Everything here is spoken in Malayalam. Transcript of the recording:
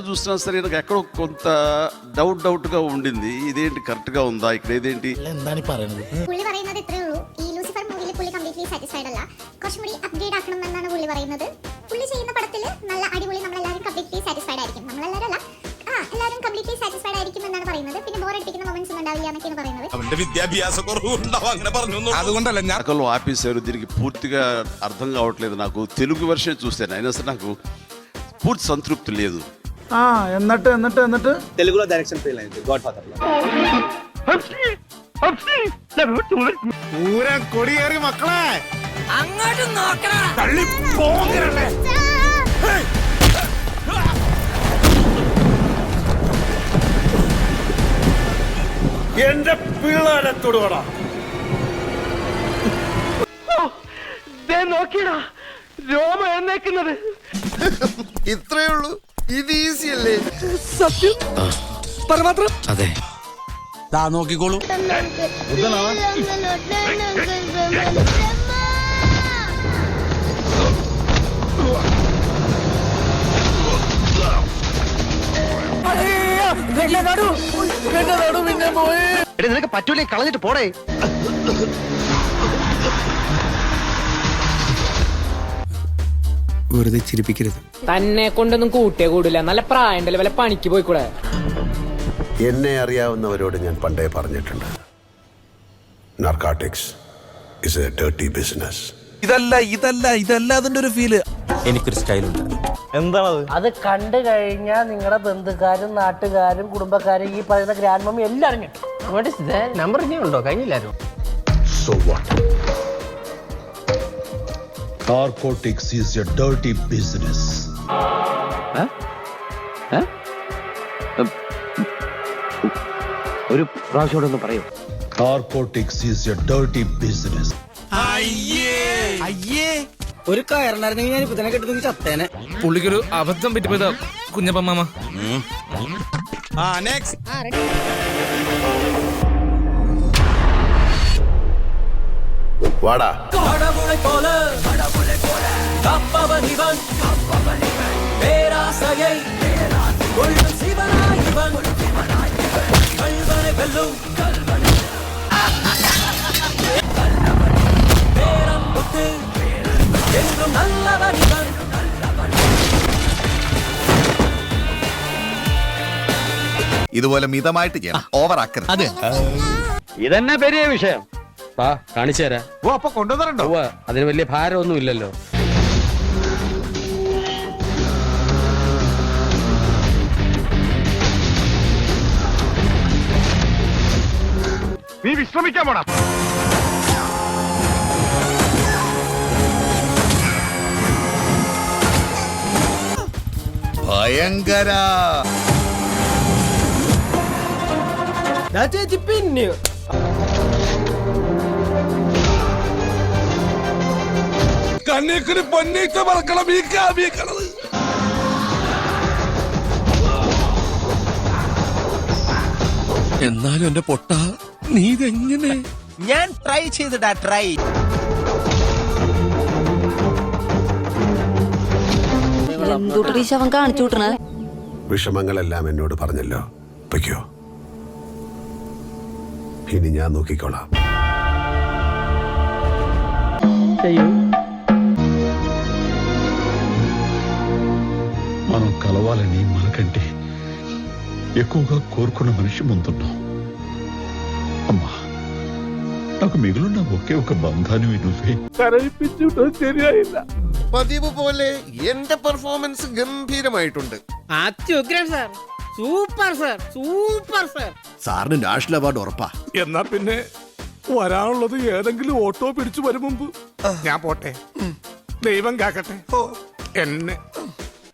చూస్తున్నా సరే నాకు ఎక్కడో కొంత డౌట్ గా ఉండింది. ఇదేంటి కరెక్ట్ గా ఉందా, ఇక్కడ ఇదేంటి പുള്ളി പറയുന്നത് ഇത്രേ ഉള്ളൂ. ഈ ലൂസിഫർ മൂവിയിൽ പുള്ളി കംപ്ലീറ്റ്ലി സാറ്റിസ്ഫൈഡ് അല്ല, കുറച്ചും കൂടി അപ്ഗ്രേഡ് ആക്കണം എന്നാണ് പുള്ളി പറയുന്നത്. പുള്ളി ചെയ്യുന്ന പടത്തിൽ നല്ല അടിപൊളി, നമ്മളെല്ലാവരും കംപ്ലീറ്റ്ലി സാറ്റിസ്ഫൈഡ് ആയിരിക്കും. നമ്മളെല്ലാവരും അല്ല, എല്ലാവരും കംപ്ലീറ്റ്ലി സാറ്റിസ്ഫൈഡ് ആയിരിക്കും എന്നാണ് പറയുന്നത്. പിന്നെ ബോറടിപ്പിക്കുന്ന മൊമെന്റ്സ് ഒന്നും ഉണ്ടാവില്ല എന്നൊക്കെയാണ് പറയുന്നത്. అందువల్ల ఆపేశారు. దీనికి పూర్తిగా అర్థం కావట్లేదు. నాకు తెలుగు వెర్షన్ చూశాను, అయినా సరే నాకు పూర్తి సంతృప్తి లేదు. എന്നിട്ട് తెలుగులో డైరెక్షన్ ఫెయిల్ అయింది గాడ్ ఫాదర్ లో. പൂരം കൊടിയേറി മക്കളെ അങ്ങോട്ട് നോക്കണ തള്ളി പോകരുത്. എന്റെ പിള്ളേരെ തൊടുവടാ. നോക്കിയടാ രോമ എന്നേക്കുന്നത്. ഇത്രേ ഉള്ളൂ, ഇത് ഈസി അല്ലേ? സത്യം പരമാത്രം. അതെ, താ നോക്കിക്കോളൂ. നിനക്ക് പറ്റൂലേ, കളഞ്ഞിട്ട് പോടേ. വെറുതെ ചിരിപ്പിക്കരുത്. തന്നെ കൊണ്ടൊന്നും കൂട്ടിയേ കൂടില്ല. നല്ല പ്രായണ്ടല്ലേ, വല്ല പണിക്ക് പോയിക്കൂടെ? എന്നെ അറിയാവുന്നവരോട് ഞാൻ പണ്ടേ പറഞ്ഞിട്ടുണ്ട്, narcotics is A dirty business. ഇതല്ല അതിന്റെ ഒരു ഫീല്. എനിക്കൊരു സ്റ്റൈലുണ്ട്. എന്താണത്? അത് കണ്ടു കഴിഞ്ഞാൽ നിങ്ങളുടെ ബന്ധുക്കാരും നാട്ടുകാരും കുടുംബക്കാരും ഈ പറയുന്ന ഗ്രാൻഡ് മമ്മി എല്ലാവരും number ഇനിയുണ്ടോ? കഴിഞ്ഞില്ലായിരുന്നു. So what? Narcotics is a dirty business. ഒരു പ്രാവശ്യം ഒന്ന് പറയൂ. Narcotics is a dirty business. ഒരു കയറുണ്ടായിരുന്നെങ്കിൽ ഞാൻ ഇപ്പൊ തന്നെ കെട്ടി ചത്തേനെ. പുള്ളിക്കൊരു അബദ്ധം പറ്റിപ്പോയതാ കുഞ്ഞപ്പ മാമ. വാടാ. ഇതുപോലെ മിതമായിട്ട് ചെയ്യണം, ഓവർ ആക്കരുത്. അതെ, ഇതന്നെ പെരിയ വിഷയം. കാണിച്ചു തരാം. ഓ, അപ്പൊ കൊണ്ടുവന്നിട്ടുണ്ടോ? അതിന് വലിയ ഭാരമൊന്നും ഇല്ലല്ലോ. നീ വിശ്രമിക്കാൻ പോണം. ഭയങ്കര ചേച്ചി പിന്നെ കണ്ണീക്കിന് പൊന്നീറ്റ പറക്കണം. എന്നാലും എന്റെ പൊട്ട, നീ ഇതെങ്ങനെ? ഞാൻ ട്രൈ ചെയ്തിടാ, ട്രൈ. അവൻ കാണിച്ചു വിട്ടണ വിഷമങ്ങളെല്ലാം എന്നോട് പറഞ്ഞല്ലോ, പൊയ്ക്കോ. ഇനി ഞാൻ നോക്കിക്കോളാം. మనం కలవాలని మనకంటే ఎక్కువగా కోరుకున్న మనిషి ముందున్నాం. అమ్మా, నాకు మిగులున్న ఒకే ఒక బంధాన్ని నువ్వే. ശരിയായില്ല. പതിവ് പോലെ എന്റെ പെർഫോമൻസ് ഗംഭീരമായിട്ടുണ്ട്. അത്യുഗ്രൻ sir, super sir, super sir. സാറിന് നാഷണൽ അവാർഡ് ഉറപ്പാ. എന്നാ പിന്നെ വരാനുള്ളത് ഏതെങ്കിലും ഓട്ടോ പിടിച്ചു വരും മുമ്പ് ഞാൻ പോട്ടെ. ദൈവം കാക്കട്ടെ എന്നെ.